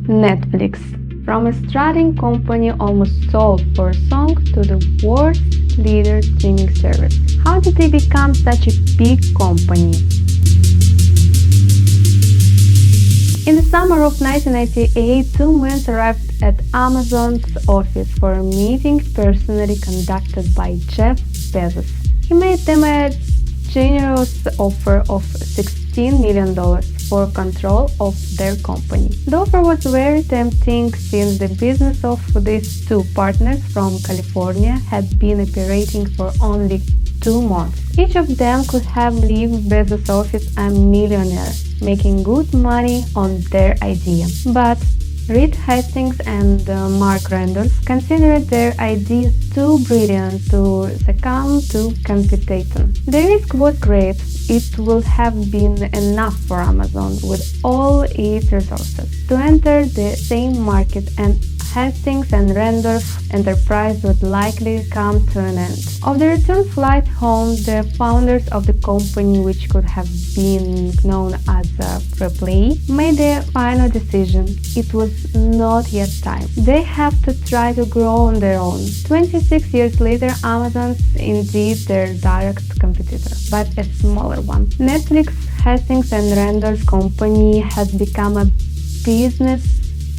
Netflix. From a starting company almost sold for a song to the world's leader streaming service. How did they become such a big company? In the summer of 1998, two men arrived at Amazon's office for a meeting personally conducted by Jeff Bezos. He made them a generous offer of $16 million for control of their company. The offer was very tempting since the business of these two partners from California had been operating for only 2 months. Each of them could have left Bezos' office a millionaire, making good money on their idea. But Reed Hastings and Mark Randolph considered their idea too brilliant to succumb to competition. The risk was great. It would have been enough for Amazon, with all its resources, to enter the same market, and Hastings and Randolph enterprise would likely come to an end. On the return flight home, the founders of the company, which could have been known as Replay, made a final decision. It was not yet time. They have to try to grow on their own. 26 years later, Amazon's indeed their direct competitor, but a smaller one. Netflix, Hastings and Randolph company has become a business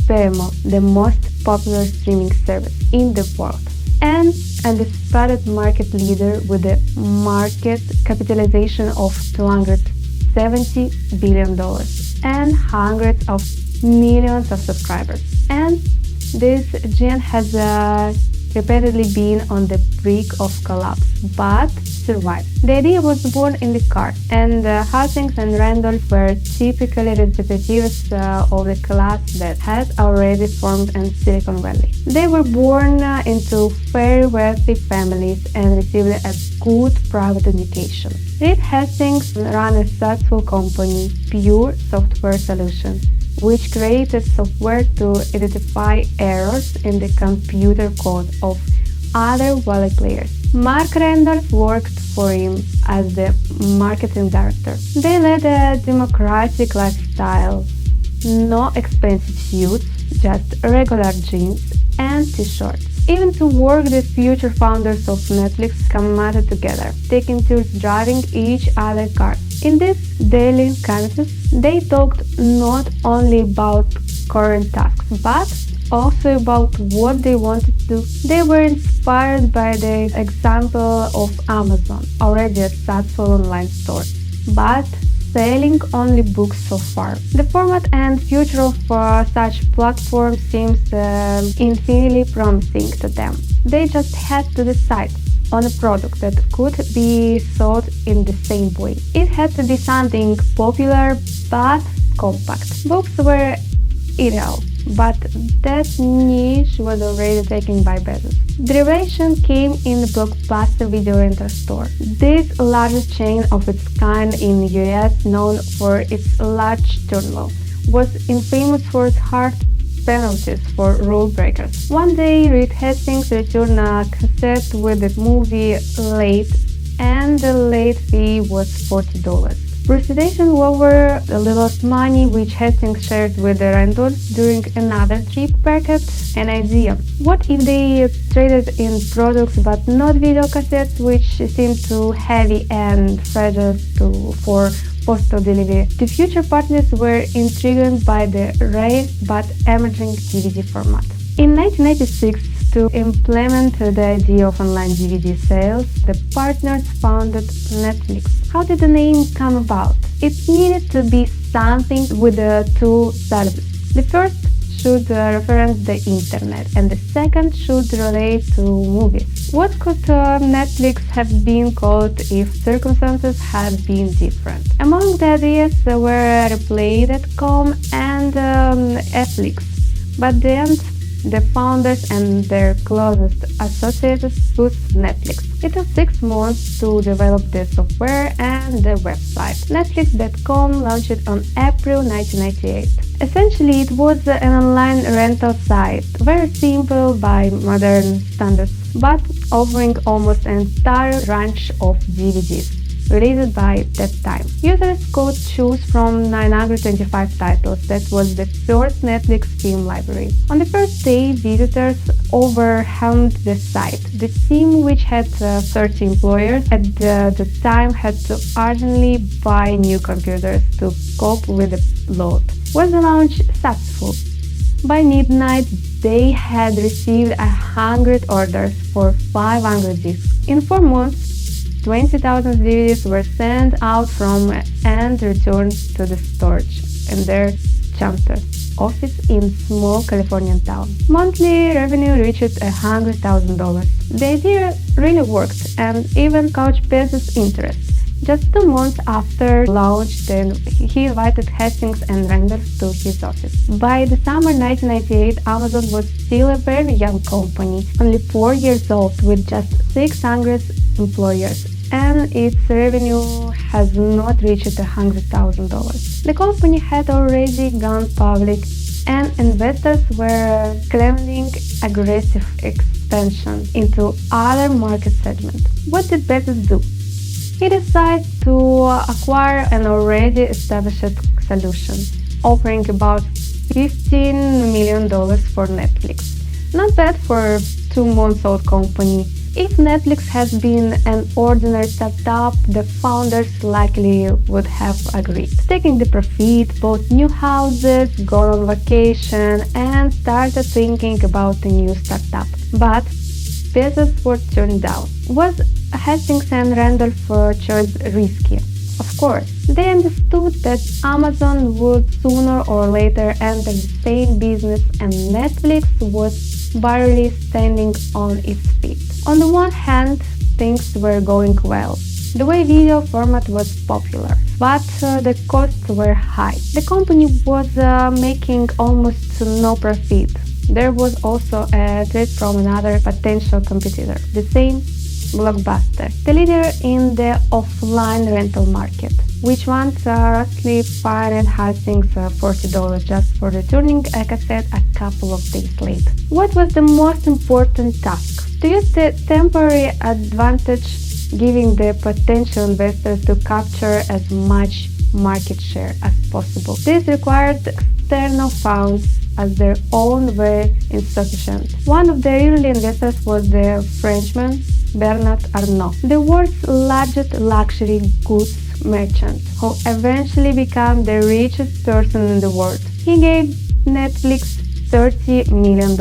behemoth, the most popular streaming service in the world, and undisputed market leader with a market capitalization of $270 billion and hundreds of millions of subscribers. And this giant has repeatedly been on the brink of collapse, but survived. The idea was born in the car, and Hastings and Randolph were typically representatives of the class that had already formed in Silicon Valley. They were born into very wealthy families and received a good private education. Reed Hastings ran a successful company, Pure Software Solutions, which created software to identify errors in the computer code of other wallet players. Mark Randolph worked for him as the marketing director. They led a democratic lifestyle, no expensive suits, just regular jeans and t-shirts. Even to work, the future founders of Netflix committed together, taking turns driving each other's cars. In these daily conversations, they talked not only about current tasks, but also about what they wanted to do. They were inspired by the example of Amazon, already a successful online store, but selling only books so far. The format and future of such platforms seems infinitely promising to them. They just had to decide on a product that could be sold in the same way. It had to be something popular but compact. Books were ideal, but that niche was already taken by Bezos. The revelation came in the Blockbuster video rental store. This largest chain of its kind in the US, known for its large turnover, was infamous for its hard penalties for rule breakers. One day, Reed Hastings returned a cassette with the movie late, and the late fee was $40. Presentation over a little money which Hastings shared with the Randolphs during another trip sparked an idea. What if they traded in products but not video cassettes, which seemed too heavy and fragile for postal delivery? The future partners were intrigued by the rare but emerging DVD format. In 1996, to implement the idea of online DVD sales, the partners founded Netflix. How did the name come about? It needed to be something with two syllables. The first should reference the internet, and the second should relate to movies. What could Netflix have been called if circumstances had been different? Among the ideas were Replay.com and Netflix, but then the founders and their closest associates chose Netflix. It took 6 months to develop the software and the website. Netflix.com launched on April 1998. Essentially, it was an online rental site, very simple by modern standards, but offering almost an entire range of DVDs. released by that time. Users could choose from 925 titles. That was the first Netflix film library. On the first day, visitors overwhelmed the site. The team, which had 30 employees at the time, had to urgently buy new computers to cope with the load. Was the launch successful? By midnight, they had received 100 orders for 500 discs. In 4 months, 20,000 DVDs were sent out from and returned to the storage in their chapter office in small Californian town. Monthly revenue reached $100,000. The idea really worked and even caught Bezos' interest. Just 2 months after launch, then he invited Hastings and Randolph to his office. By the summer 1998, Amazon was still a very young company, only 4 years old, with just 600 employees, and its revenue has not reached $100,000. The company had already gone public, and investors were claiming aggressive expansion into other market segments. What did Bezos do? He decided to acquire an already established solution, offering about $15 million for Netflix. Not bad for a 2-month-old company. If Netflix had been an ordinary startup, the founders likely would have agreed. Taking the profit, bought new houses, gone on vacation, and started thinking about a new startup. But Bezos were turned down. Was Hastings and Randolph choice risky? Of course. They understood that Amazon would sooner or later enter the same business, and Netflix was barely standing on its feet. On the one hand, things were going well. The way video format was popular, but the costs were high. The company was making almost no profit. There was also a threat from another potential competitor, the same Blockbuster, the leader in the offline rental market, which once roughly fined Hastings $40 just for returning a cassette a couple of days late. What was the most important task? To use the temporary advantage, giving the potential investors to capture as much market share as possible. This required external funds, as their own were insufficient. One of the early investors was the Frenchman Bernard Arnault, the world's largest luxury goods merchant, who eventually became the richest person in the world. He gave Netflix $30 million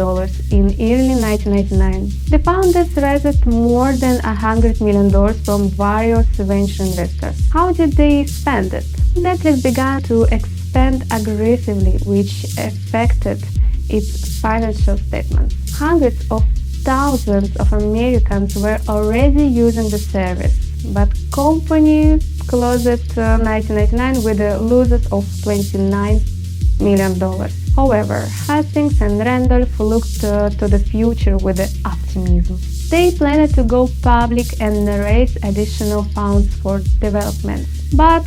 in early 1999. The founders raised more than $100 million from various venture investors. How did they spend it? Netflix began to expand aggressively, which affected its financial statements. Hundreds of thousands of Americans were already using the service, but company closed 1999 with a losses of $29 million. However, Hastings and Randolph looked to the future with optimism. They planned to go public and raise additional funds for development, but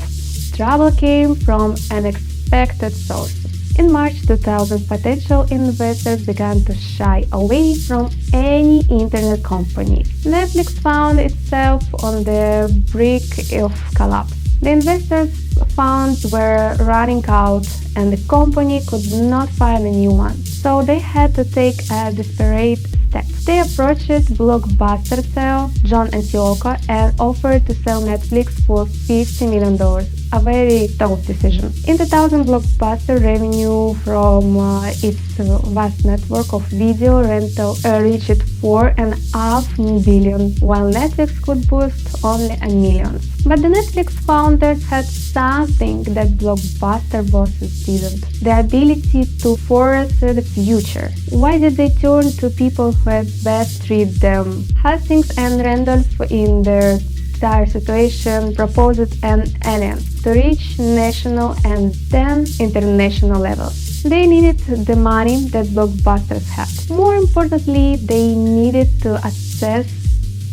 trouble came from unexpected sources. In March 2000, potential investors began to shy away from any internet company. Netflix found itself on the brink of collapse. The investors' funds were running out and the company could not find a new one, so they had to take a desperate step. They approached Blockbuster CEO John Antioco and offered to sell Netflix for $50 million. A very tough decision. In 2000, Blockbuster revenue from its vast network of video rental reached $4.5 billion, while Netflix could boost only $1 million. But the Netflix founders had something that Blockbuster bosses didn't: the ability to foresee the future. Why did they turn to people who had best treat them? Hastings and Randolph, in their dire situation, proposed an alliance to reach national and then international levels. They needed the money that blockbusters had. More importantly, they needed to access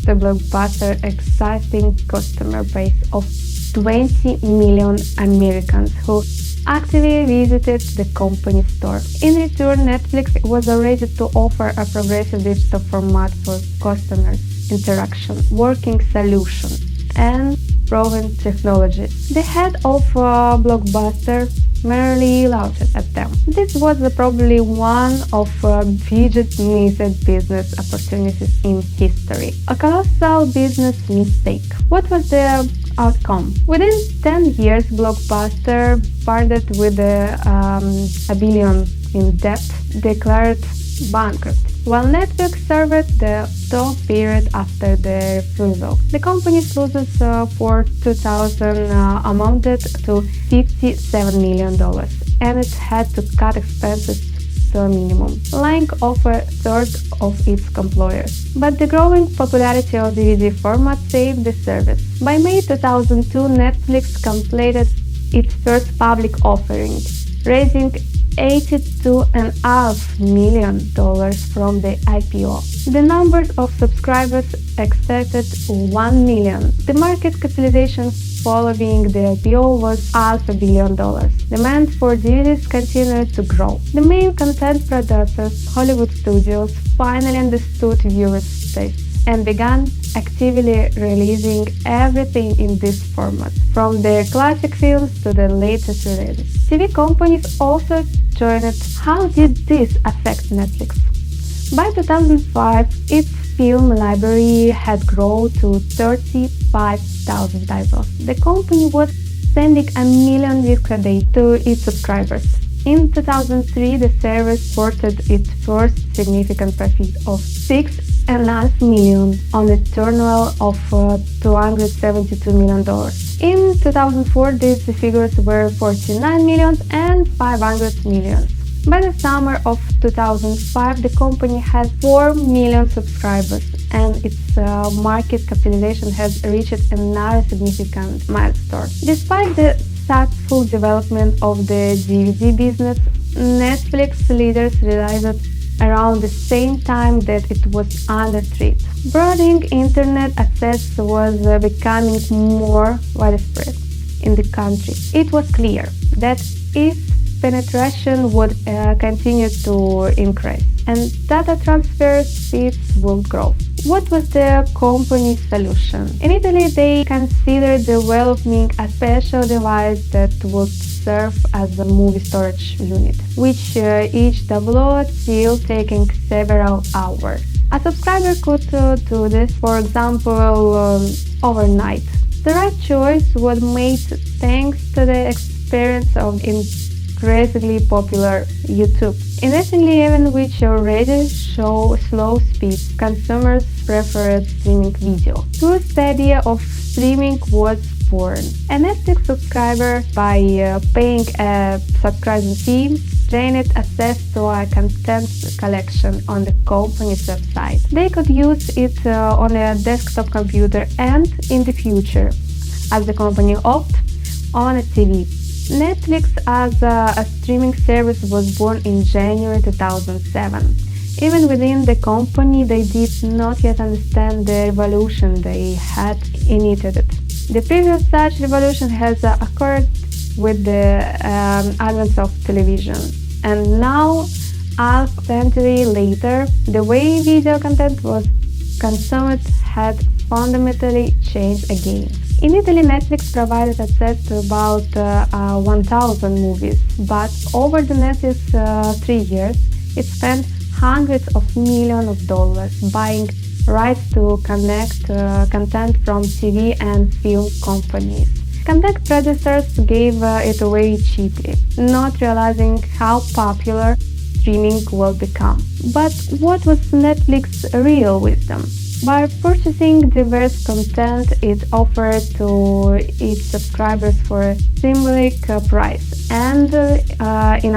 the Blockbuster existing customer base of 20 million Americans who actively visited the company store. In return, Netflix was ready to offer a progressive digital format for customers interaction, working solution, and proven technology. The head of Blockbuster merely laughed at them. This was probably one of biggest missed business opportunities in history. A colossal business mistake. What was the outcome? Within 10 years, Blockbuster parted with a billion in debt, declared bankrupt, while Netflix served the tough period after the refusal. The company's losses for 2000 amounted to $57 million, and it had to cut expenses to a minimum, laying off a third of its employees. But the growing popularity of DVD format saved the service. By May 2002, Netflix completed its first public offering, raising $82.5 million from the IPO. The number of subscribers exceeded 1 million. The market capitalization following the IPO was $500 million. Demand for DVDs continued to grow. The main content producers, Hollywood studios, finally understood viewers' taste and began actively releasing everything in this format, from their classic films to the latest releases. TV companies also joined. How did this affect Netflix? By 2005, its film library had grown to 35,000 titles. The company was sending 1 million discs a day to its subscribers. In 2003, the service reported its first significant profit of $6.5 million on a turnover of $272 million. In 2004, these figures were $49 million and $500 million. By the summer of 2005, the company had 4 million subscribers, and its market capitalization has reached another significant milestone. Despite the successful development of the DVD business, Netflix leaders realized around the same time that it was under threat. Broadening internet access was becoming more widespread in the country. It was clear that if penetration would continue to increase and data transfer speeds would grow. What was the company's solution? In Italy, they considered developing a special device that would serve as a movie storage unit, which each download still taking several hours. A subscriber could do this, for example, overnight. The right choice was made thanks to the experience of increasingly popular YouTube. Interestingly, even which already show slow speeds, consumers preferred streaming video. Thus, the idea of streaming was born. A Netflix subscriber, by paying a subscription fee, gained access to a content collection on the company's website. They could use it on a desktop computer and, in the future, as the company hoped, on a TV. Netflix as a streaming service was born in January 2007. Even within the company, they did not yet understand the revolution they had initiated. The previous such revolution has occurred with the advent of television. And now, half a century later, the way video content was consumed had fundamentally changed again. In Italy, Netflix provided access to about 1,000 movies, but over the next 3 years, it spent hundreds of millions of dollars buying rights to connect content from TV and film companies. Content producers gave it away cheaply, not realizing how popular streaming will become. But what was Netflix's real wisdom? By purchasing diverse content it offered to its subscribers for a symbolic price and in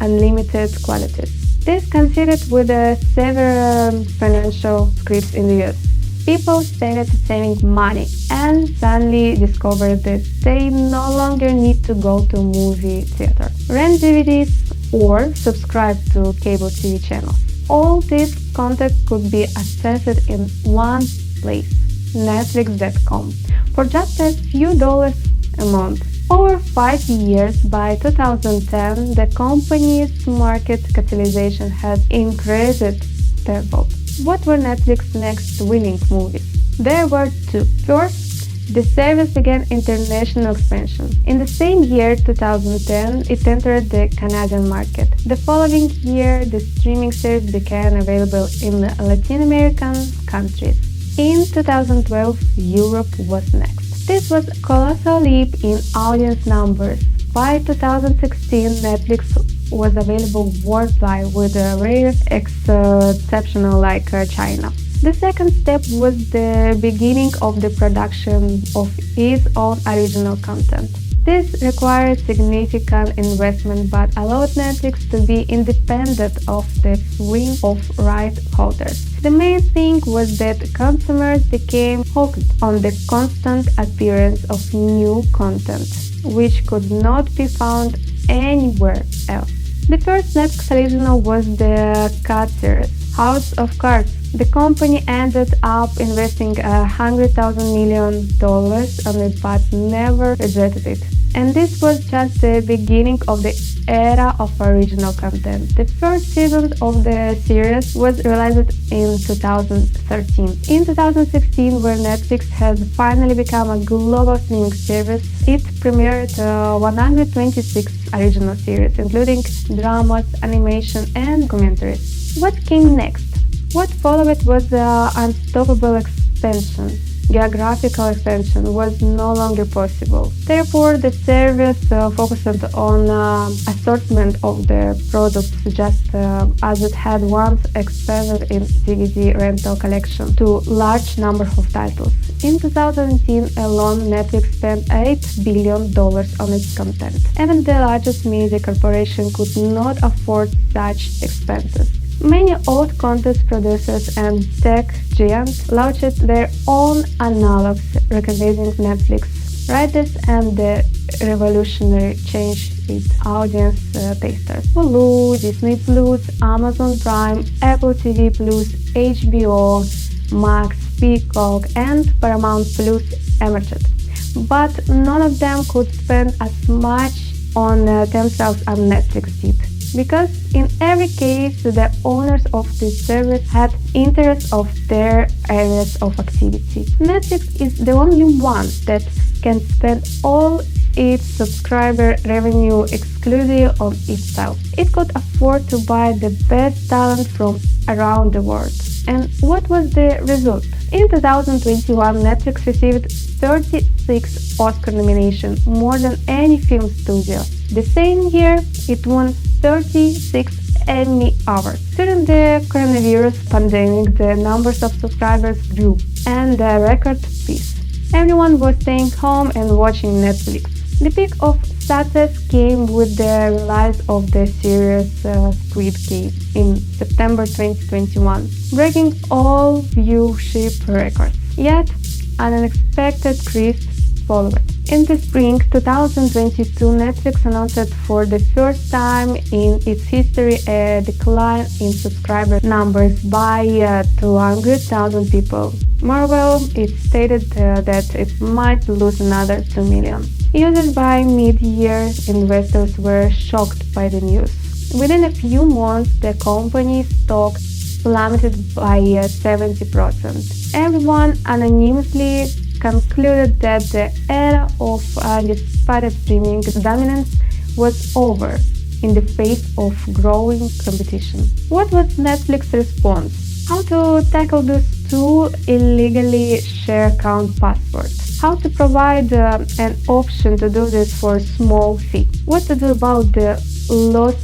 unlimited qualities. This coincided with several financial scripts in the US. People started saving money and suddenly discovered that they no longer need to go to a movie theater, rent DVDs, or subscribe to cable TV channels. All this content could be accessed in one place, Netflix.com, for just a few dollars a month. Over 5 years, by 2010, the company's market capitalization had increased tenfold. What were Netflix's next winning movies? There were two. First, The service began international expansion. In the same year, 2010, it entered the Canadian market. The following year, the streaming service became available in Latin American countries. In 2012, Europe was next. This was a colossal leap in audience numbers. By 2016, Netflix was available worldwide with a rare exception like China. The second step was the beginning of the production of its own original content. This required significant investment but allowed Netflix to be independent of the swing of rights holders. The main thing was that consumers became hooked on the constant appearance of new content, which could not be found anywhere else. The first Netflix original was the Cat series, House of Cards. The company ended up investing $100 million on it but never rejected it. And this was just the beginning of the era of original content. The first season of the series was released in 2013. In 2016, where Netflix has finally become a global streaming service, it premiered 126 original series, including dramas, animation, and documentaries. What came next? What followed was unstoppable expansion. Geographical expansion was no longer possible. Therefore, the service focused on assortment of the products just as it had once expanded its DVD rental collection to large number of titles. In 2018 alone, Netflix spent $8 billion on its content. Even the largest media corporation could not afford such expenses. Many old content producers and tech giants launched their own analogs, recognizing Netflix riders and the revolutionary change its audience tasters. Hulu, Disney Plus, Amazon Prime, Apple TV Plus, HBO, Max, Peacock, and Paramount Plus emerged. But none of them could spend as much on themselves as Netflix did. Because in every case, the owners of this service had interests of their areas of activity. Netflix is the only one that can spend all its subscriber revenue exclusively on itself. It could afford to buy the best talent from around the world. And what was the result? In 2021, Netflix received 36 Oscar nominations, more than any film studio. The same year, it won 36 Emmy Awards. During the coronavirus pandemic, the numbers of subscribers grew, and the record piece. Everyone was staying home and watching Netflix. The peak of success came with the release of the series Squid Game in September 2021, breaking all viewership records. Yet, an unexpected craze followed. In the spring 2022, Netflix announced for the first time in its history a decline in subscriber numbers by 200,000 people. Moreover, it stated that it might lose another 2 million. Users by mid-year investors were shocked by the news. Within a few months, the company's stock plummeted by 70%. Everyone anonymously concluded that the era of undisputed streaming dominance was over in the face of growing competition. What was Netflix's response? How to tackle those two illegally shared account passwords? How to provide an option to do this for a small fee? What to do about the loss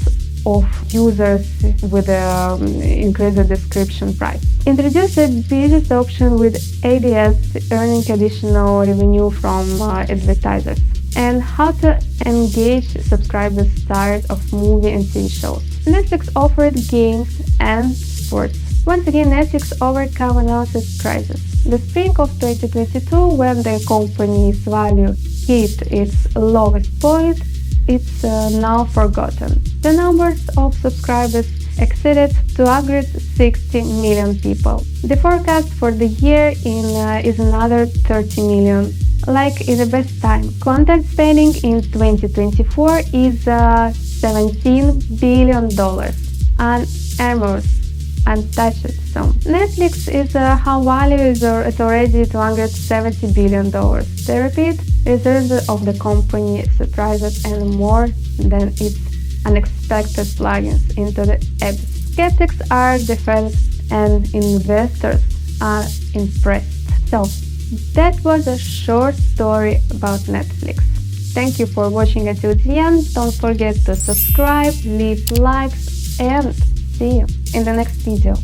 of users with the increased description price? Introduce a business option with ADS earning additional revenue from advertisers. And how to engage subscribers tired of movie and TV shows. Netflix offered games and sports. Once again, Netflix overcame announced crisis. The spring of 2022, when the company's value hit its lowest point, it's now forgotten. The numbers of subscribers exceeded 260 million people. The forecast for the year is another 30 million. Like in the best time, content spending in 2024 is $17 billion, an enormous untouched. So Netflix is how value is already $270 billion. The repeat reserves of the company surprises and more than its unexpected plugins into the app. Skeptics are defeated and investors are impressed. So that was a short story about Netflix. Thank you for watching until the end. Don't forget to subscribe, leave likes, and see you in the next video.